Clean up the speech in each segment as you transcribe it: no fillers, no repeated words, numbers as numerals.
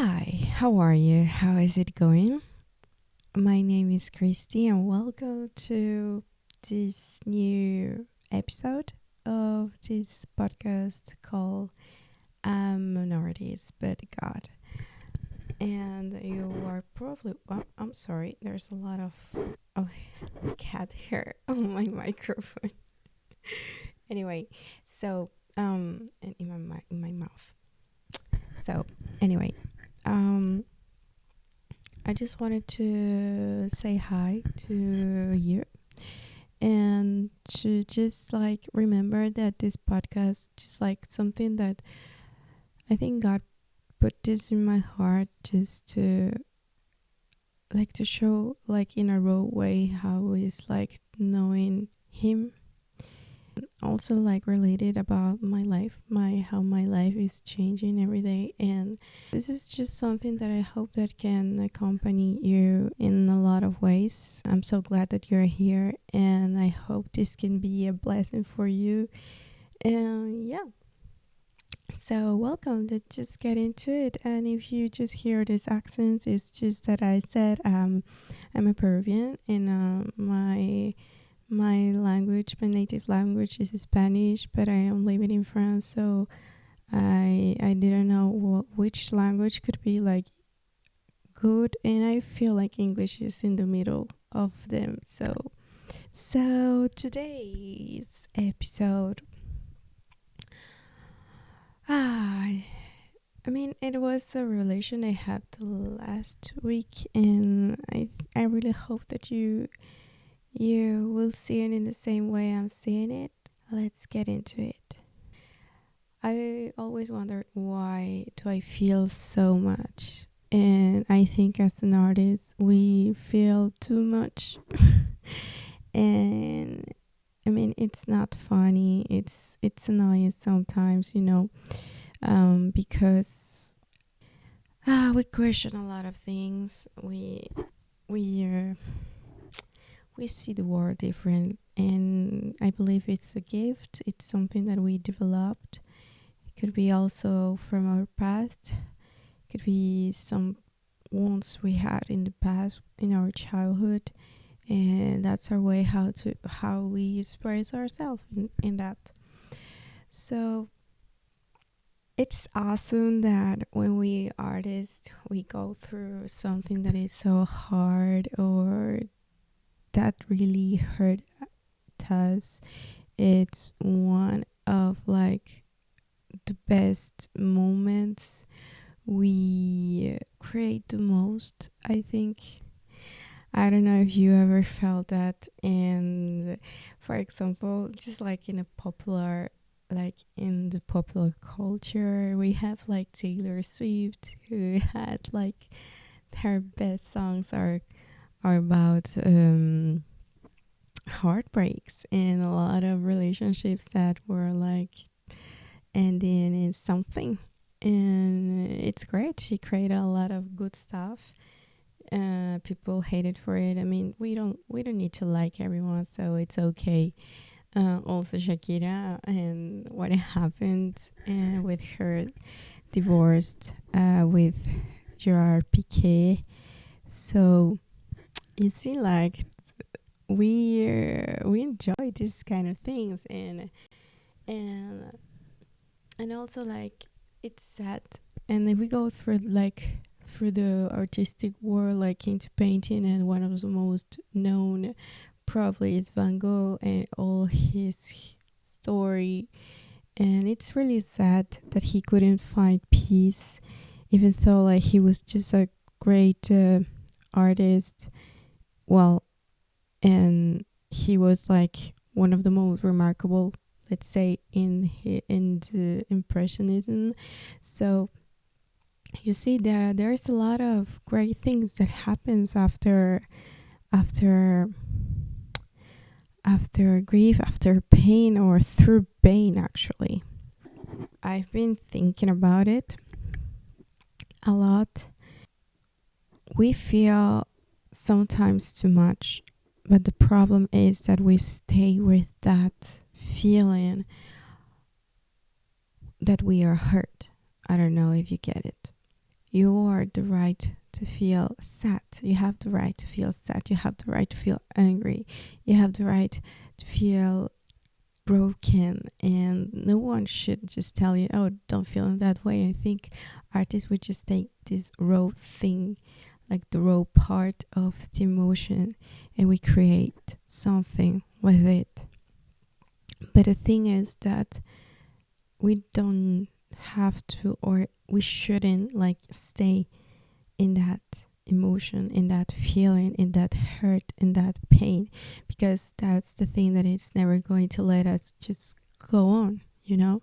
Hi, how are you? How is it going? My name is Christi, and welcome to this new episode of this podcast called Minorities but God. And you are probably, I'm sorry, there's a lot of cat hair on my microphone. Anyway, and in my mouth. So, anyway, um, I just wanted to say hi to you and to just remember that this podcast just something that I think God put this in my heart just to show in a raw way how is knowing him, also related about my life, how my life is changing every day. And this is just something that I hope that can accompany you in a lot of ways. I'm so glad that you're here, and I hope this can be a blessing for you. And so welcome. Let's just get into it. And if you just hear this accent, it's just that I said I'm a Peruvian, and my language, my native language is Spanish, but I am living in France, so I didn't know which language could be good, and I feel like English is in the middle of them. So today's episode, I mean, it was a relation I had last week, and I really hope that you will see it in the same way I'm seeing it. Let's get into it. I always wondered, why do I feel so much? And I think as an artist, we feel too much. And I mean, it's not funny. It's annoying sometimes, because we question a lot of things. We see the world different, and I believe it's a gift. It's something that we developed. It could be also from our past. It could be some wounds we had in the past, in our childhood, and that's our way how we express ourselves in that. So it's awesome that when we artists, we go through something that is so hard or that really hurt us. It's one of the best moments. We create the most, I think. I don't know if you ever felt that. And for example, just in in the popular culture, we have Taylor Swift, who had her best songs are about heartbreaks, and a lot of relationships that were ending in something. And it's great. She created a lot of good stuff. People hated for it. I mean, we don't need to like everyone, so it's okay. Also Shakira and what happened with her divorced with Gerard Piqué. So you see, we enjoy these kind of things, and also it's sad. And if we go through the artistic world, into painting, and one of the most known probably is Van Gogh and all his story. And it's really sad that he couldn't find peace, even though he was just a great artist. Well, and he was one of the most remarkable, let's say, in the impressionism. So you see, there's a lot of great things that happens after grief, after pain, or through pain. Actually, I've been thinking about it a lot. We feel sometimes too much, but the problem is that we stay with that feeling that we are hurt. I don't know if you get it. You are the right to feel sad. You have the right to feel sad. You have the right to feel angry. You have the right to feel broken, and no one should just tell you, oh, don't feel in that way. I think artists would just take this raw thing, like the raw part of the emotion, and we create something with it. But the thing is that we don't have to, or we shouldn't, like, stay in that emotion, in that feeling, in that hurt, in that pain, because that's the thing that it's never going to let us just go on, you know?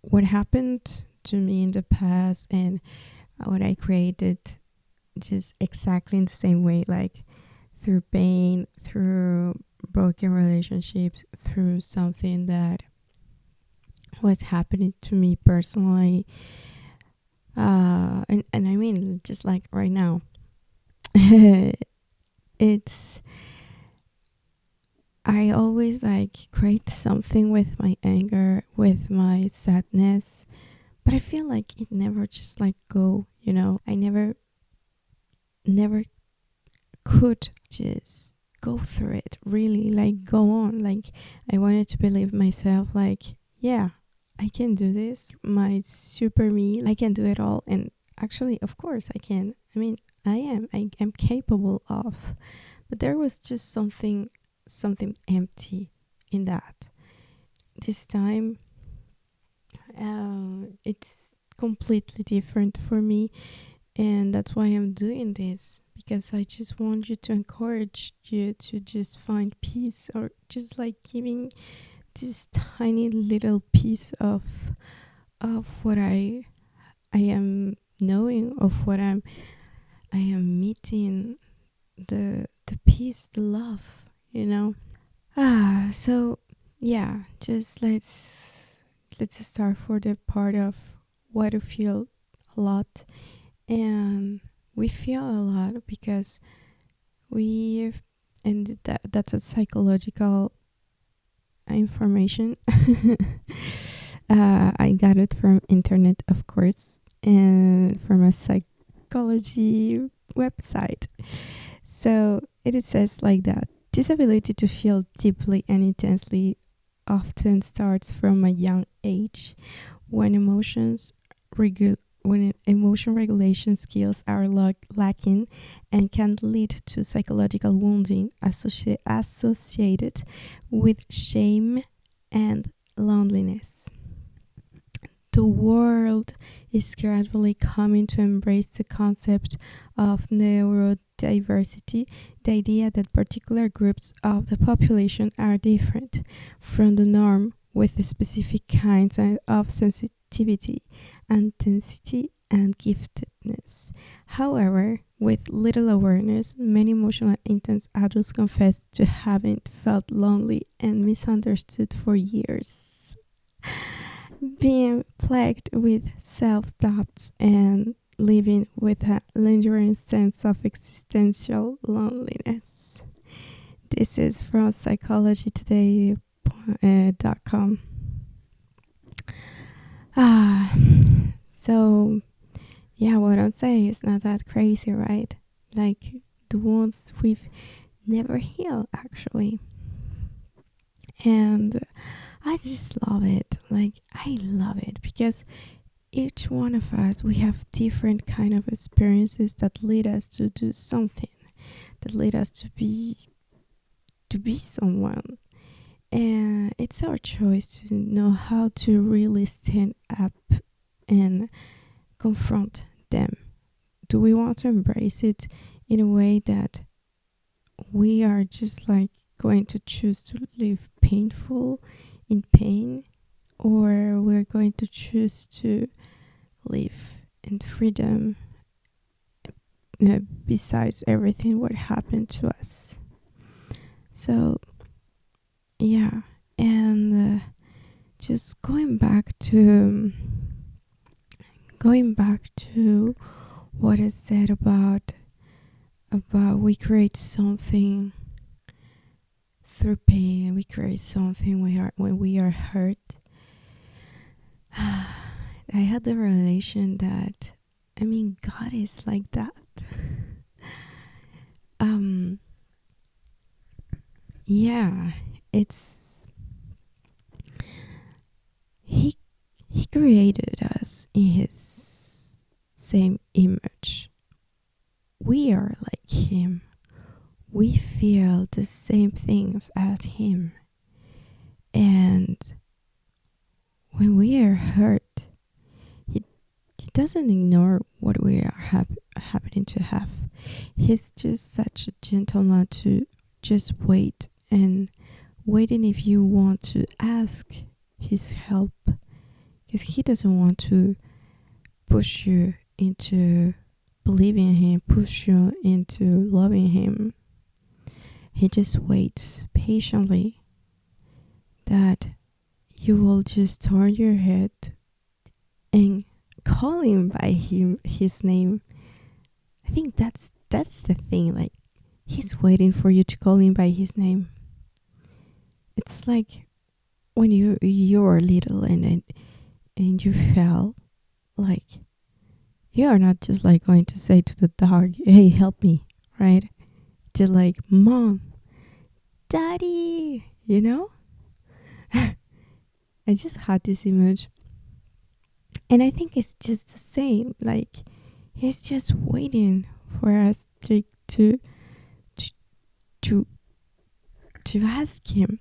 What happened to me in the past and what I created, just exactly in the same way, like through pain, through broken relationships, through something that was happening to me personally. And I mean, just like right now, it's, I always like create something with my anger, with my sadness, but I feel like it never just like go, you know. I never could just go through it, really, like go on. Like, I wanted to believe myself, like, yeah, I can do this, my super me, I can do it all. And actually, of course I can. I mean, I am capable of. But there was just something empty in that. This time, it's completely different for me, and that's why I'm doing this, because I just want you to encourage you to just find peace, or just like giving this tiny little piece of what I am knowing, of what I am meeting, the peace, the love, you know. So yeah, just let's start for the part of what to feel a lot. And we feel a lot because we, and that's a psychological information. I got it from internet, of course, and from a psychology website. So it says like that: this ability to feel deeply and intensely often starts from a young age, when when emotion regulation skills are lacking, and can lead to psychological wounding associated with shame and loneliness. The world is gradually coming to embrace the concept of neurodiversity, the idea that particular groups of the population are different from the norm, with specific kinds of sensitivity, intensity, and giftedness. However, with little awareness, many emotionally intense adults confess to having felt lonely and misunderstood for years, being plagued with self-doubts and living with a lingering sense of existential loneliness. This is from psychologytoday.com. So yeah, what I'm saying is not that crazy, right? Like, the ones we've never healed, actually. And I just love it. Like, I love it because each one of us, we have different kind of experiences that lead us to do something, that lead us to be someone. And it's our choice to know how to really stand up and confront them. Do we want to embrace it in a way that we are just like going to choose to live painful in pain, or we're going to choose to live in freedom, besides everything what happened to us? So yeah, and just going back to what I said about we create something through pain, we create something when we are hurt. I had a relation that I mean, God is like that. um yeah, it's he he created us in his same image. We are like him. We feel the same things as him. And when we are hurt, he doesn't ignore what we are happening to have. He's just such a gentleman to just wait and waiting if you want to ask his help, because he doesn't want to push you into believing in him, push you into loving him. He just waits patiently that you will just turn your head and call him by his name. I think that's the thing. Like, he's waiting for you to call him by his name. It's like when you're little and you fell, like, you are not just like going to say to the dog, "Hey, help me," right? Just like, "Mom, Daddy," you know. I just had this image, and I think it's just the same. Like, he's just waiting for us to to to ask him.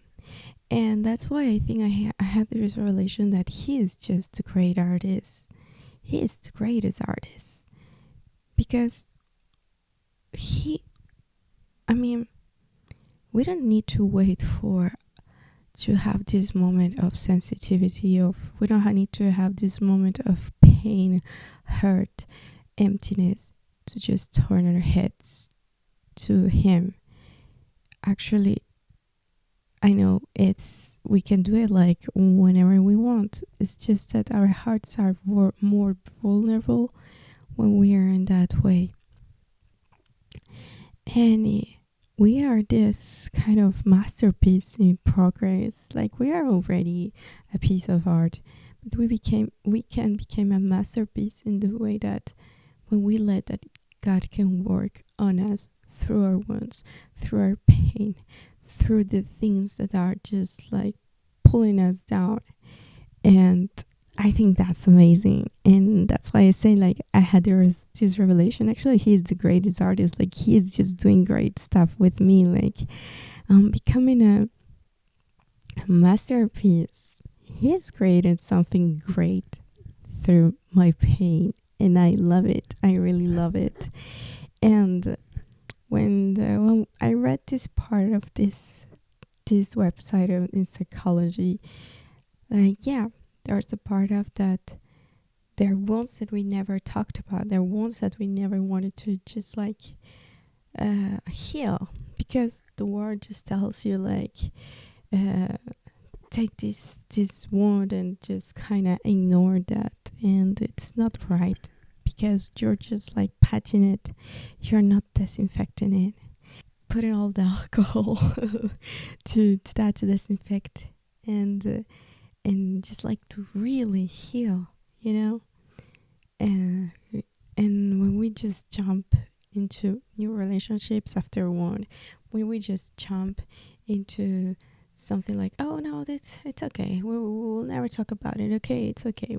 And that's why I think I had this revelation that he is just a great artist. He is the greatest artist because he, I mean, we don't need to wait for to have this moment of sensitivity of we don't need to have this moment of pain, hurt, emptiness to just turn our heads to him. Actually, I know we can do it like whenever we want. It's just that our hearts are more vulnerable when we are in that way. And we are this kind of masterpiece in progress. Like, we are already a piece of art, but we can become a masterpiece in the way that when we let that God can work on us through our wounds, through our pain, through the things that are just like pulling us down. And I think that's amazing. And that's why I say, like, I had this revelation. Actually, he's the greatest artist. Like, he's just doing great stuff with me. Like, becoming a masterpiece. He's created something great through my pain. And I love it. I really love it. And when I read this part of this website in psychology, like, yeah, there's a part of that. There are wounds that we never talked about. There are wounds that we never wanted to just like heal, because the world just tells you like, uh, take this wound and just kind of ignore that, and it's not right because you're just like patching it. You're not disinfecting it. Putting all the alcohol to disinfect and just like to really heal, you know. And when we just jump into new relationships after one, when we just jump into something like, oh no, it's okay, we'll never talk about it, okay, it's okay,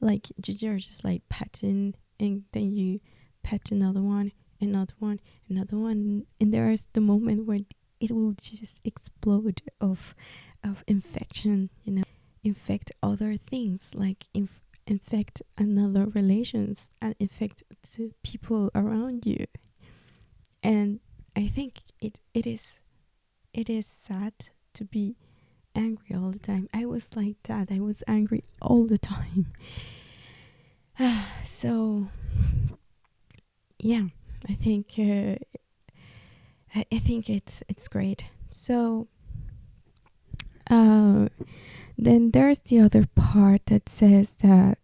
like you're just like patting, and then you pat another one, another one, and there is the moment where it will just explode of infection, you know, infect other things, like infect another relations and infect the people around you. And I think it is sad to be angry all the time. I was like that. I was angry all the time. So yeah, I think I think it's great. So uh, then there's the other part that says that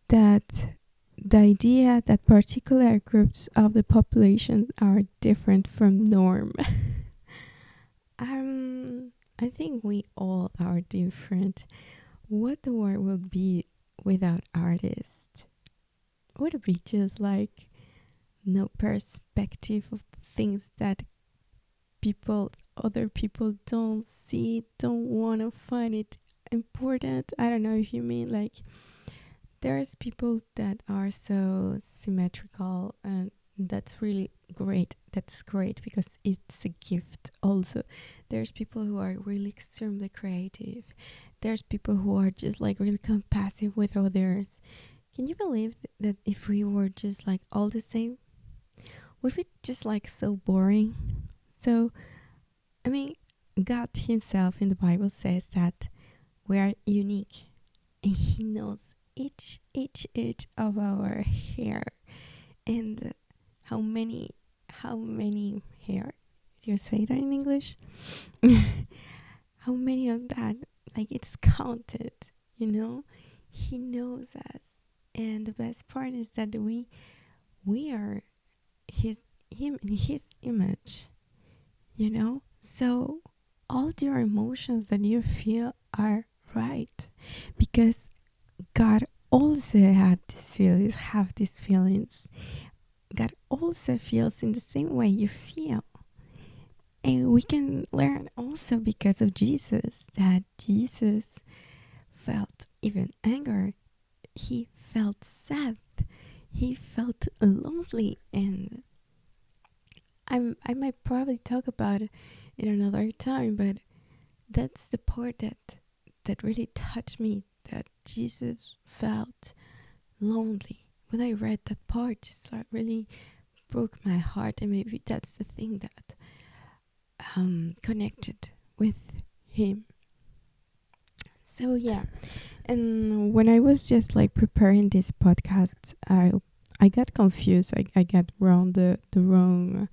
the idea that particular groups of the population are different from norm. I think we all are different. What the world will be without artists? would be just like no perspective of things that other people don't see, don't want to find it important. I don't know if you mean like there's people that are so symmetrical, and that's really great. That's great because it's a gift also. There's people who are really extremely creative. There's people who are just like really compassionate with others. Can you believe that if we were just like all the same, would be just like so boring? So I mean, God himself in the Bible says that we are unique, and he knows each of our hair, and how many hair. Do you say that in English? How many of that, like, it's counted, you know? He knows us. And the best part is that we are him in his image, you know? So all your emotions that you feel are right, because God also have these feelings. God also feels in the same way you feel. And we can learn also because of Jesus that Jesus felt even anger. He felt sad. He felt lonely. And I might probably talk about it in another time, but that's the part that really touched me, that Jesus felt lonely. When I read that part, just really broke my heart, and maybe that's the thing that connected with him. So yeah, and when I was just like preparing this podcast, I got confused. I got wrong the wrong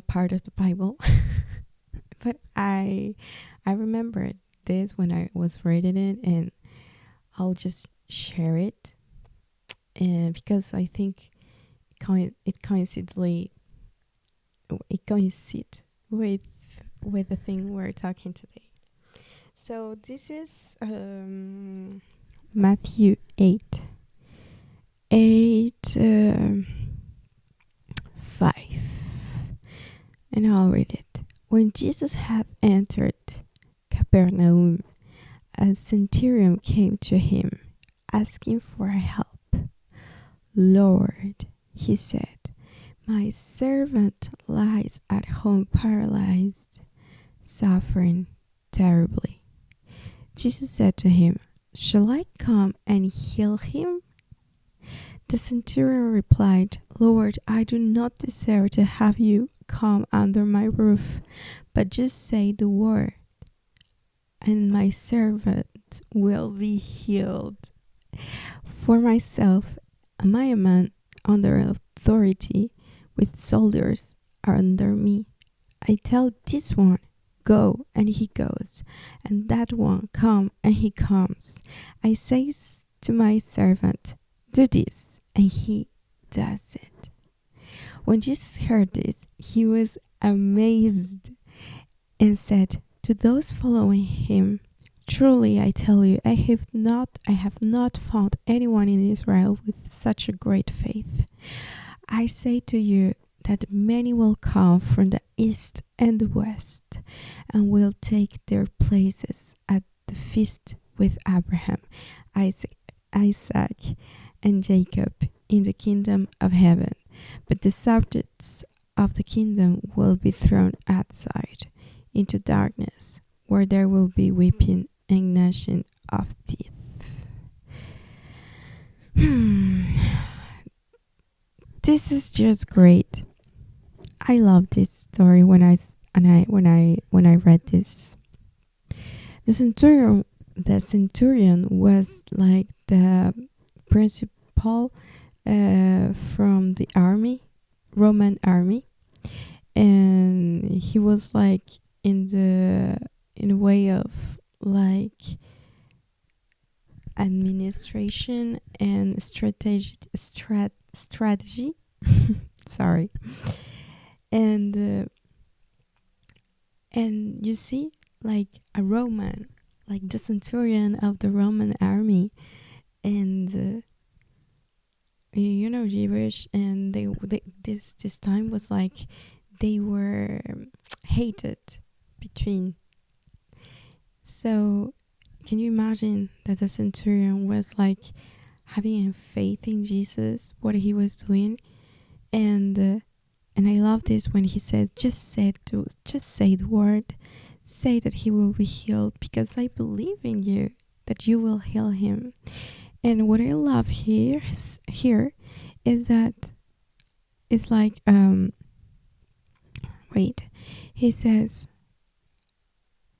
part of the Bible, but I remembered this when I was reading it, and I'll just share it, and because I think it coincides with the thing we're talking today. So this is Matthew 8 5, and I'll read it. When Jesus had entered Capernaum, a centurion came to him, asking for help. Lord, he said, my servant lies at home paralyzed, suffering terribly. Jesus said to him, shall I come and heal him? The centurion replied, Lord, I do not deserve to have you come under my roof, but just say the word, and my servant will be healed. For myself, am I a man under authority, with soldiers are under me? I tell this one, go, and he goes, and that one, come, and he comes. I say to my servant, do this, and he does it. When Jesus heard this, he was amazed and said to those following him, truly I tell you, I have not found anyone in Israel with such a great faith. I say to you that many will come from the east and the west, and will take their places at the feast with Abraham, Isaac, and Jacob in the kingdom of heaven. But the subjects of the kingdom will be thrown outside into darkness, where there will be weeping and gnashing of teeth. This is just great. I love this story when I read this. The centurion was like the principal from the Roman army, and he was like in a way of like administration and strategy. Sorry. And you see, like a Roman, like the centurion of the Roman army, and Jewish, and they this time was like they were hated between. So can you imagine that the centurion was like having a faith in Jesus, what he was doing, and I love this when he says, just say the word, say that he will be healed, because I believe in you that you will heal him. And what I love here is that it's like wait, he says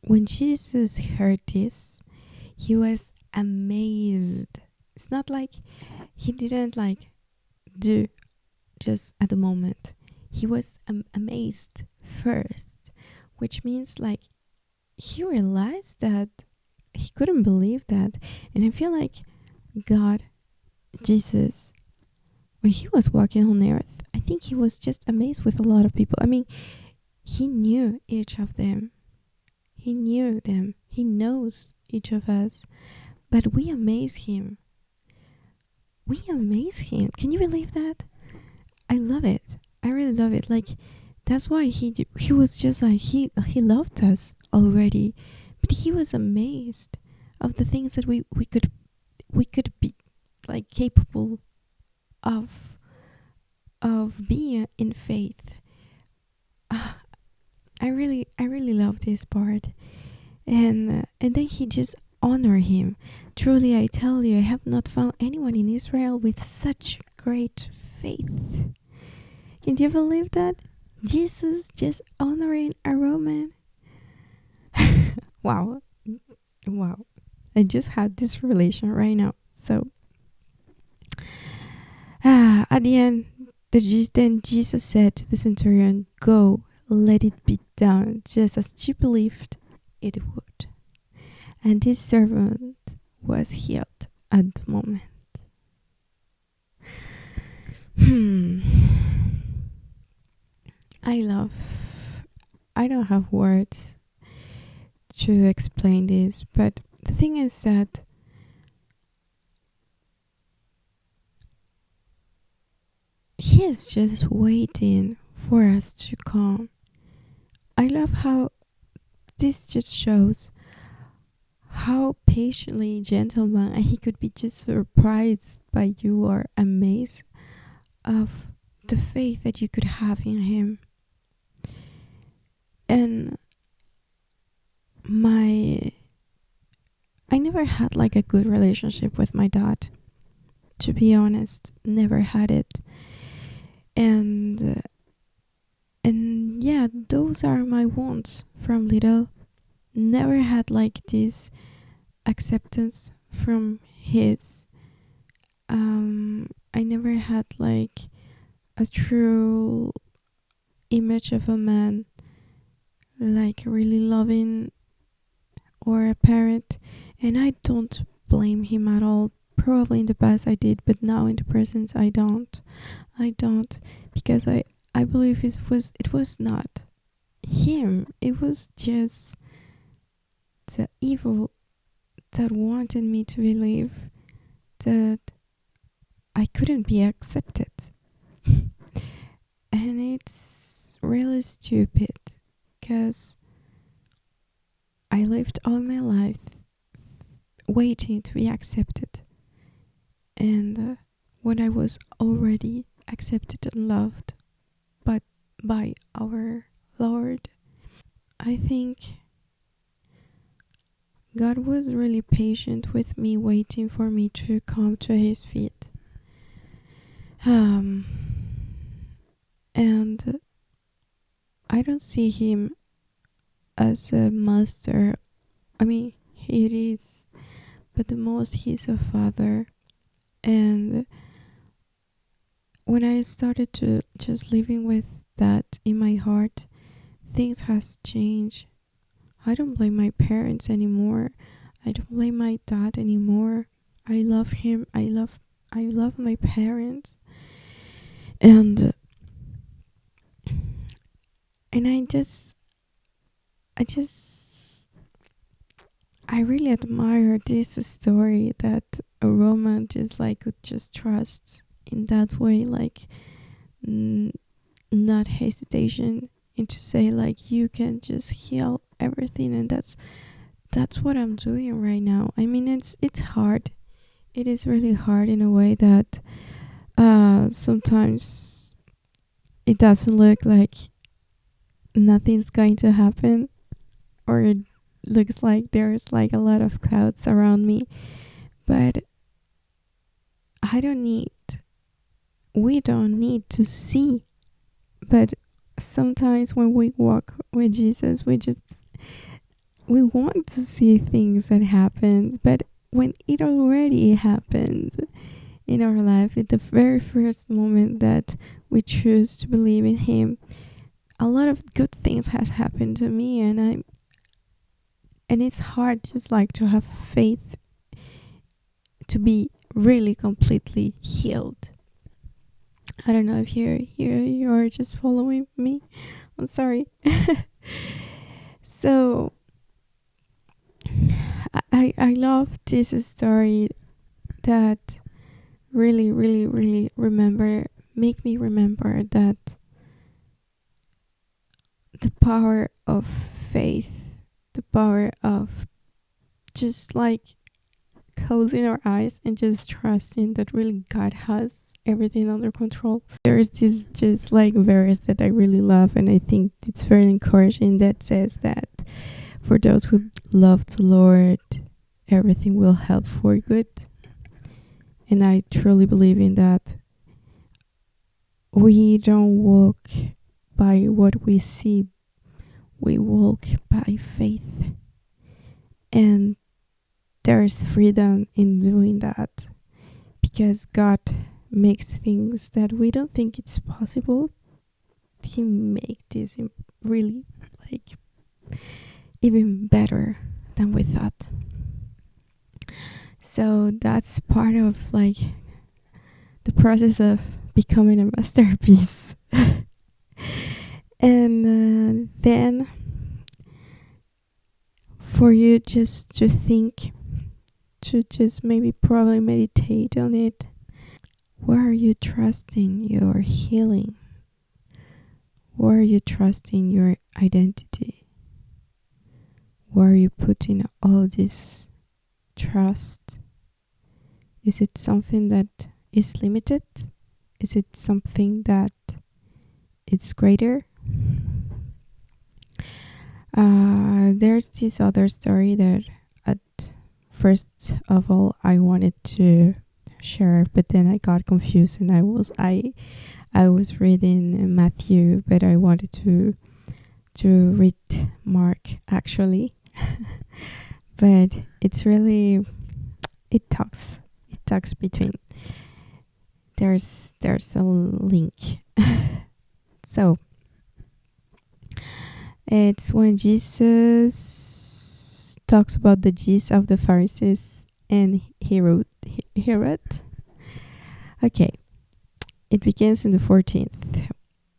when Jesus heard this, he was amazed. It's not like he didn't like do just at the moment. He was amazed first, which means like he realized that he couldn't believe that. And I feel like God, Jesus, when he was walking on earth, I think he was just amazed with a lot of people. I mean, he knew each of them. He knew them. He knows each of us. But we amaze him. We amaze him. Can you believe that? I love it. I really love it. Like, that's why he was just like he loved us already, but he was amazed of the things that we could be like capable of being in faith. I really love this part, and then he just honor him. Truly, I tell you, I have not found anyone in Israel with such great faith. Can you believe that? Jesus just honoring a Roman. Wow. Wow. I just had this revelation right now. So, at the end, then Jesus said to the centurion, go, let it be done, just as you believed it would. And this servant was healed at the moment. I don't have words to explain this, but the thing is that he is just waiting for us to come. I love how this just shows how patiently gentleman, and he could be just surprised by you or amazed of the faith that you could have in him. And I never had like a good relationship with my dad, to be honest. Never had it. And yeah, those are my wounds from little. Never had like this acceptance from his. I never had like a true image of a man, like really loving, or a parent. And I don't blame him at all. Probably in the past I did, but now in the present I don't. Because I believe it was not him. It was just the evil that wanted me to believe that I couldn't be accepted. And it's really stupid, because I lived all my life waiting to be accepted. And when I was already accepted and loved but by our Lord, I think God was really patient with me, waiting for me to come to his feet. And I don't see him as a master. I mean, he is, but the most he's a father. And when I started to just living with that in my heart, things has changed. I don't blame my parents anymore. I don't blame my dad anymore. I love him. I love my parents. And I really admire this story that a Roman just like could just trust in that way, like not hesitation, and to say like you can just heal everything. And that's what I'm doing right now. I mean, it's hard. It is really hard in a way that sometimes it doesn't look like nothing's going to happen, or it looks like there's like a lot of clouds around me. But I don't need, we don't need to see. But sometimes when we walk with Jesus, we want to see things that happen. But when it already happened in our life, at the very first moment that we choose to believe in Him, a lot of good things has happened to me, and it's hard just like to have faith to be really completely healed. I don't know if you're just following me. I'm sorry. So I love this story that really, really, really make me remember that the power of faith, the power of just like closing our eyes and just trusting that really God has everything under control. There's this just like verse that I really love, and I think it's very encouraging, that says that for those who love the Lord, everything will help for good. And I truly believe in that. We don't walk by what we see, we walk by faith. And there's freedom in doing that, because God makes things that we don't think it's possible. He make this really like even better than we thought. So that's part of like the process of becoming a masterpiece. And then for you just to think, to just maybe probably meditate on it. Where are you trusting your healing? Where are you trusting your identity? Where are you putting all this trust? Is it something that is limited? Is it something that is greater? There's this other story that at first of all I wanted to share, but then I got confused, and I was reading Matthew, but I wanted to read Mark actually. But it's really, it talks between, there's a link. So it's when Jesus talks about the gist of the Pharisees and Herod. Okay, it begins in the 14th,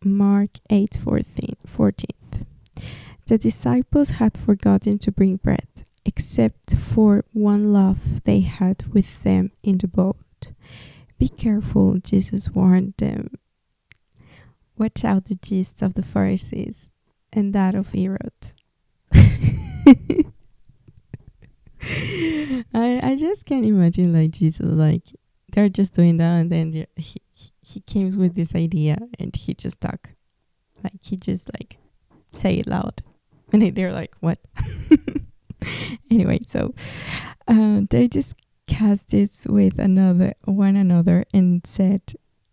Mark 8:14. The disciples had forgotten to bring bread, except for one loaf they had with them in the boat. Be careful, Jesus warned them. Watch out the gist of the Pharisees and that of Herod. I just can't imagine like Jesus, like they're just doing that, and then he came with this idea, and he just talk, like he just like say it loud, and they're like, what? Anyway, so they discussed this with one another and said,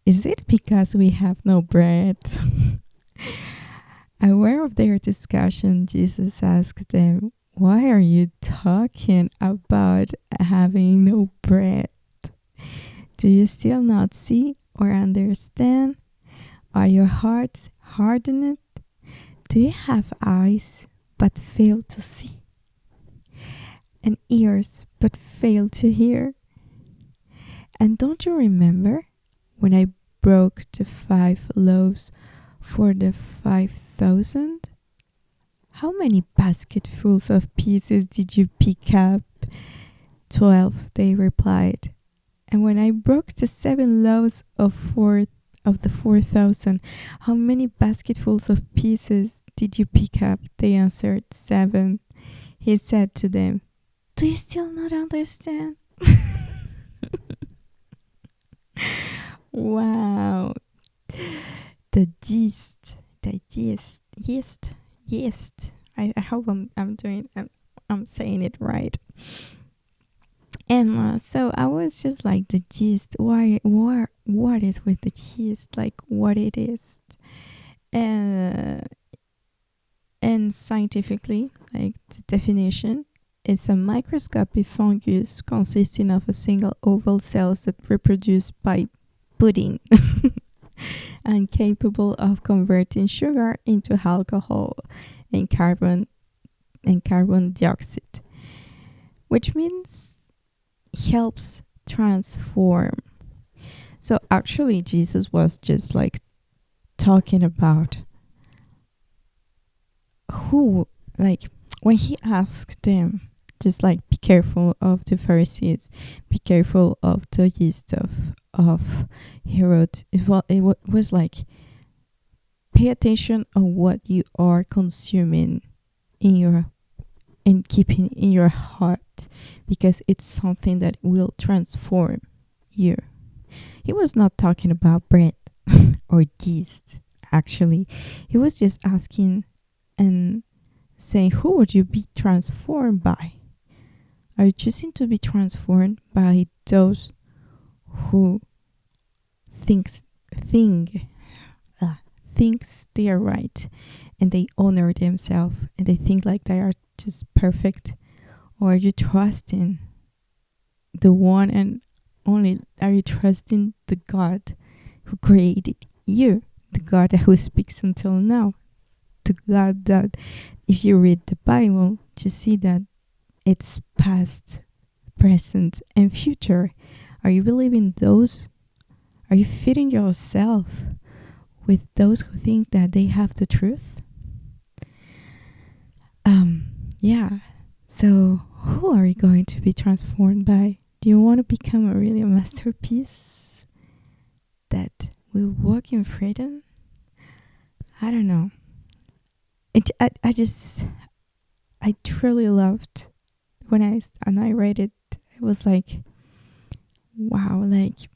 is it because we have no bread? Aware of their discussion, Jesus asked them, why are you talking about having no bread? Do you still not see or understand? Are your hearts hardened? Do you have eyes but fail to see? And ears but fail to hear? And don't you remember when I broke the 5 loaves for the 5,000? How many basketfuls of pieces did you pick up? 12, they replied. And when I broke the 7 loaves of the 4,000, how many basketfuls of pieces did you pick up? They answered, 7. He said to them, do you still not understand? Wow. The yeast. I hope I'm saying it right. And so I was just like, the gist. What is with the gist? Like, what it is? And scientifically, like, the definition is a microscopic fungus consisting of a single oval cells that reproduce by budding and capable of converting sugar into alcohol and carbon dioxide, which means helps transform. So actually Jesus was just like talking about who, like, when he asked them, just like, be careful of the Pharisees, be careful of the yeast of Herod. It was like, pay attention on what you are consuming and keeping in your heart, because it's something that will transform you. He was not talking about bread or yeast. Actually, he was just asking and saying, who would you be transformed by? Are you choosing to be transformed by those who thinks they are right, and they honor themselves, and they think like they are just perfect? Or are you trusting the one and only? Are you trusting the God who created you, the God who speaks until now, the God that, if you read the Bible, you see that it's past, present, and future? Are you believing those? Are you fitting yourself with those who think that they have the truth? Yeah. So who are you going to be transformed by? Do you want to become a really masterpiece that will walk in freedom? I don't know. I truly loved when I read it. It was like, wow, like,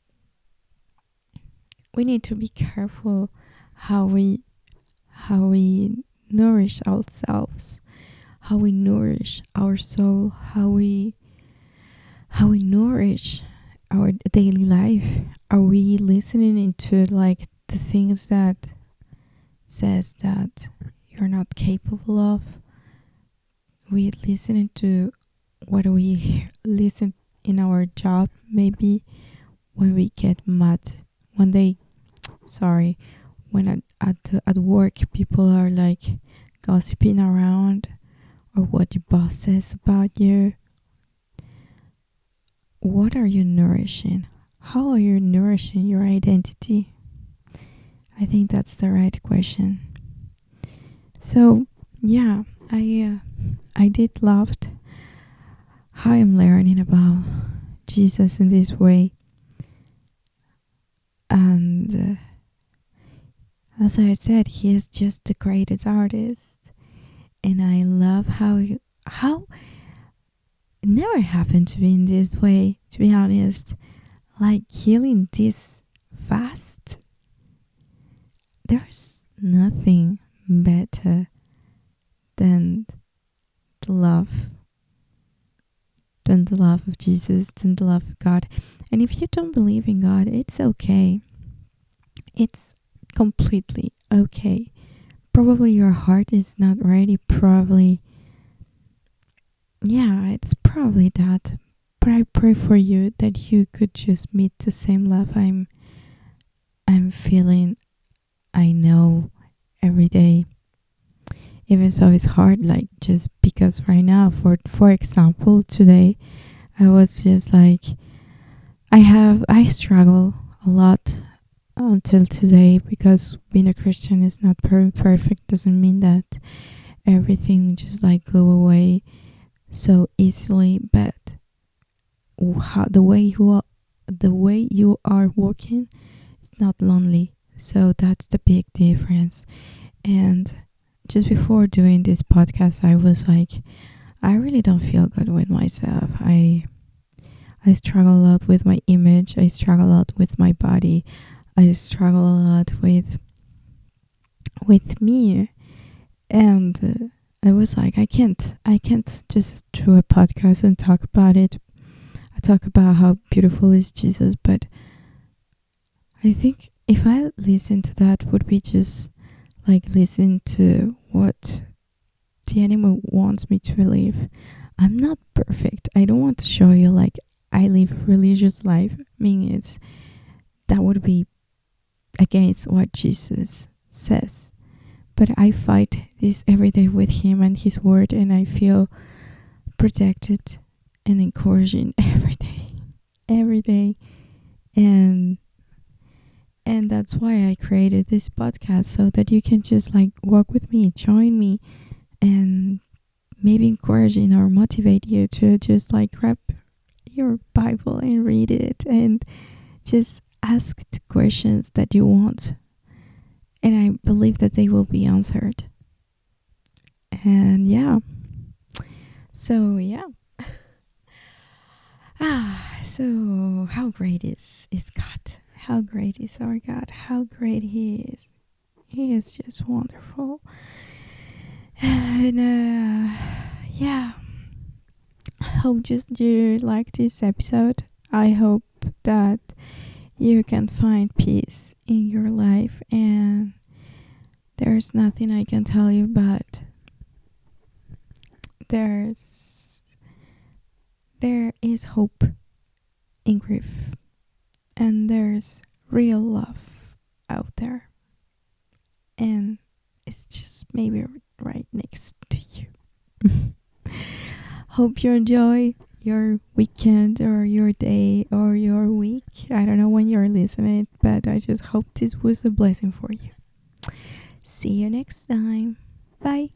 we need to be careful how we nourish ourselves, how we nourish our soul, how we nourish our daily life. Are we listening into like the things that says that you're not capable of? We listening to what we listen in our job, maybe when we get mad, when at work people are like gossiping around, or what your boss says about you. What are you nourishing? How are you nourishing your identity? I think that's the right question. So yeah, I did loved how I'm learning about Jesus in this way. And as I said, he is just the greatest artist. And I love how it never happened to me in this way, to be honest. Like, healing this fast. There's nothing better than the love of Jesus, than the love of God. And if you don't believe in God, it's okay. It's completely okay. Probably your heart is not ready. Probably, yeah, it's probably that. But I pray for you that you could just meet the same love I'm feeling. I know every day, even though it's hard. Like, just because right now, for example, today, I was just like, I struggle a lot until today, because being a Christian is not perfect. Doesn't mean that everything just like go away so easily, but the way the way you are working is not lonely. So that's the big difference. And just before doing this podcast, I was like, I really don't feel good with myself. I struggle a lot with my image. I struggle a lot with my body. I struggle a lot with me. And I was like, I can't just do a podcast and talk about it. I talk about how beautiful is Jesus, but I think if I listen to that, would be just like listen to what the enemy wants me to live. I'm not perfect. I don't want to show you like I live a religious life. I mean, that would be against what Jesus says. But I fight this every day with him and his word, and I feel protected and encouraging every day, and that's why I created this podcast, so that you can just like walk with me, join me, and maybe encouraging or motivate you to just like grab your Bible and read it and just ask the questions that you want. And I believe that they will be answered. And yeah. So yeah. So how great is God? How great is our God? How great He is. He is just wonderful. And yeah. I hope just you like this episode. I hope that you can find peace in your life, and there's nothing I can tell you, but there is hope in grief, and there's real love out there, and it's just maybe right next to you. Hope you enjoy your weekend or your day or your week. I don't know when you're listening, but I just hope this was a blessing for you. See you next time. Bye.